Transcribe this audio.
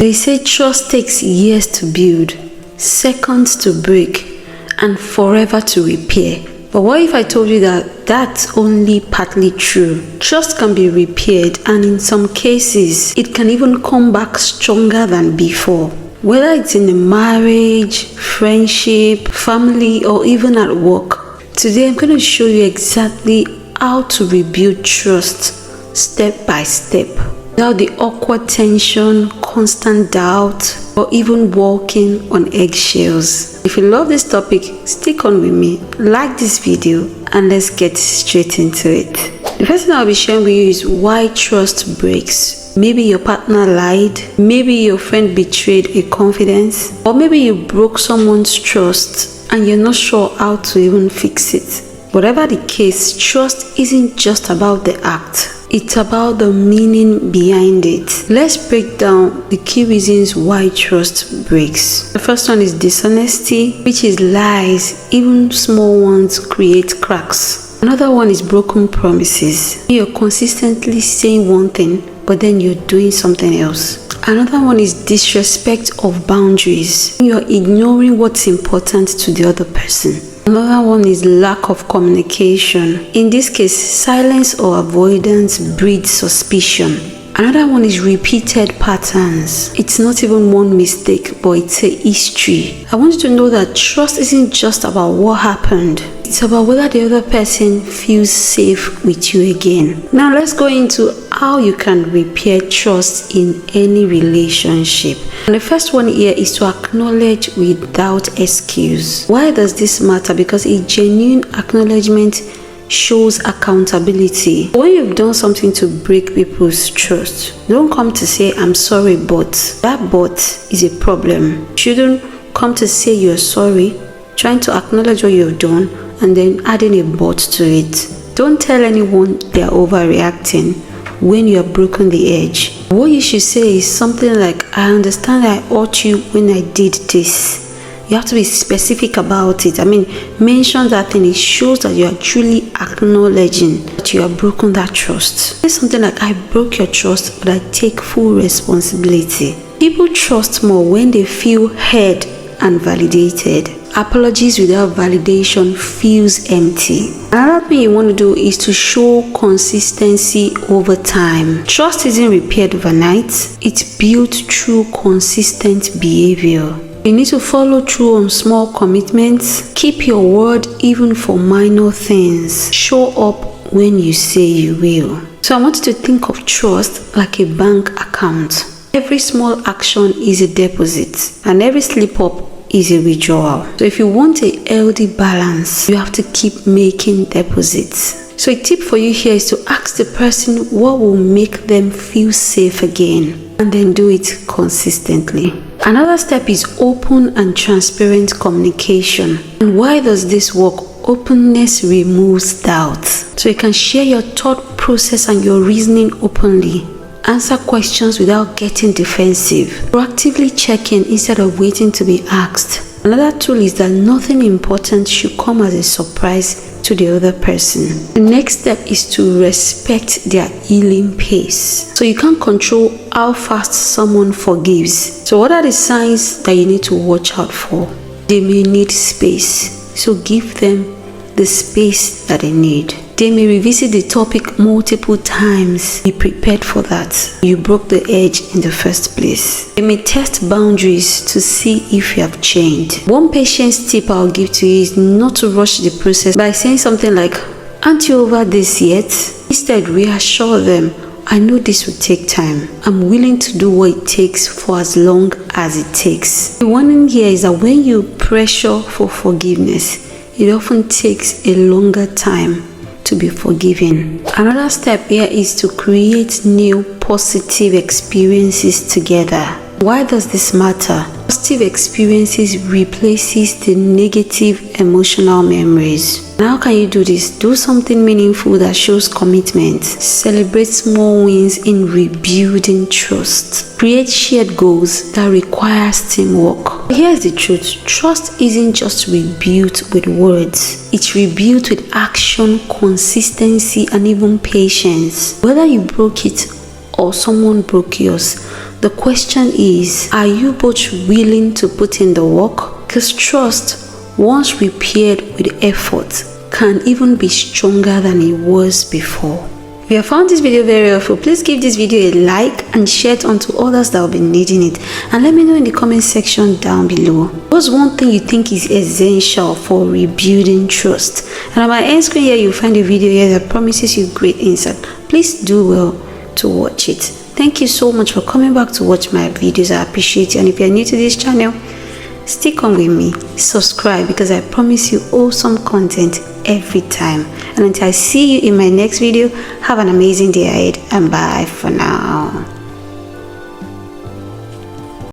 They say trust takes years to build, seconds to break, and forever to repair. But what if I told you that that's only partly true? Trust can be repaired, and in some cases, it can even come back stronger than before. Whether it's in a marriage, friendship, family, or even at work. Today, I'm going to show you exactly how to rebuild trust step by step, without the awkward tension, constant doubt, or even walking on eggshells. If you love this topic, stick on with me, like this video, and let's get straight into it. The first thing I'll be sharing with you is why trust breaks. Maybe your partner lied, maybe your friend betrayed a confidence, or maybe you broke someone's trust and you're not sure how to even fix it. Whatever the case, trust isn't just about the act. It's about the meaning behind it. Let's break down the key reasons why trust breaks. The first one is dishonesty, which is lies. Even small ones create cracks. Another one is broken promises. You're consistently saying one thing, but then you're doing something else. Another one is disrespect of boundaries. You're ignoring what's important to the other person. Another one is lack of communication. In this case, silence or avoidance breeds suspicion. Another one is repeated patterns. It's not even one mistake, but it's a history. I want you to know that trust isn't just about what happened. It's about whether the other person feels safe with you again. Now let's go into how you can repair trust in any relationship. And the first one here is to acknowledge without excuse. Why does this matter? Because a genuine acknowledgement shows accountability. When you've done something to break people's trust, don't come to say, I'm sorry, but that but is a problem. You shouldn't come to say you're sorry, trying to acknowledge what you've done, and then adding a but to it. Don't tell anyone they're overreacting when you have broken the edge. What you should say is something like, I understand I hurt you when I did this. You have to be specific about it. Mention that thing. It shows that you are truly acknowledging that you have broken that trust. Say something like, I broke your trust, but I take full responsibility. People trust more when they feel heard and validated. Apologies without validation feels empty. Another thing you want to do is to show consistency over time. Trust isn't repaired overnight. It's built through consistent behavior. You need to follow through on small commitments. Keep your word even for minor things. Show up when you say you will. So I want you to think of trust like a bank account. Every small action is a deposit, and every slip up is a withdrawal. So if you want a healthy balance, you have to keep making deposits. So a tip for you here is to ask the person what will make them feel safe again, and then do it consistently. Another step is open and transparent communication. And why does this work? Openness removes doubt. So you can share your thought process and your reasoning openly. Answer questions without getting defensive. Proactively check in instead of waiting to be asked. Another tool is that nothing important should come as a surprise to the other person. The next step is to respect their healing pace. So you can't control how fast someone forgives. So what are the signs that you need to watch out for? They may need space. So give them the space that they need. They may revisit the topic multiple times. Be prepared for that. You broke the edge in the first place. They may test boundaries to see if you have changed. One patience tip I'll give to you is not to rush the process by saying something like, aren't you over this yet? Instead, reassure them, I know this will take time. I'm willing to do what it takes for as long as it takes. The warning here is that when you pressure for forgiveness, it often takes a longer time to be forgiven. Another step here is to create new positive experiences together. Why does this matter? Positive experiences replaces the negative emotional memories. And how can you do this? Do something meaningful that shows commitment. Celebrate small wins in rebuilding trust. Create shared goals that require teamwork. Here's the truth. Trust isn't just rebuilt with words. It's rebuilt with action, consistency, and even patience. Whether you broke it or someone broke yours, The question is, are you both willing to put in the work? Because trust, once repaired with effort, can even be stronger than it was before. If you have found this video very helpful, please give this video a like and share it on to others that will be needing it. And let me know in the comment section down below, what's one thing you think is essential for rebuilding trust? And on my end screen here, you'll find a video here that promises you great insight. Please do well to watch it. Thank you so much for coming back to watch my videos. I appreciate you. And if you're new to this channel, stick on with me, subscribe, because I promise you awesome content every time. And until I see you in my next video, have an amazing day ahead and bye for now.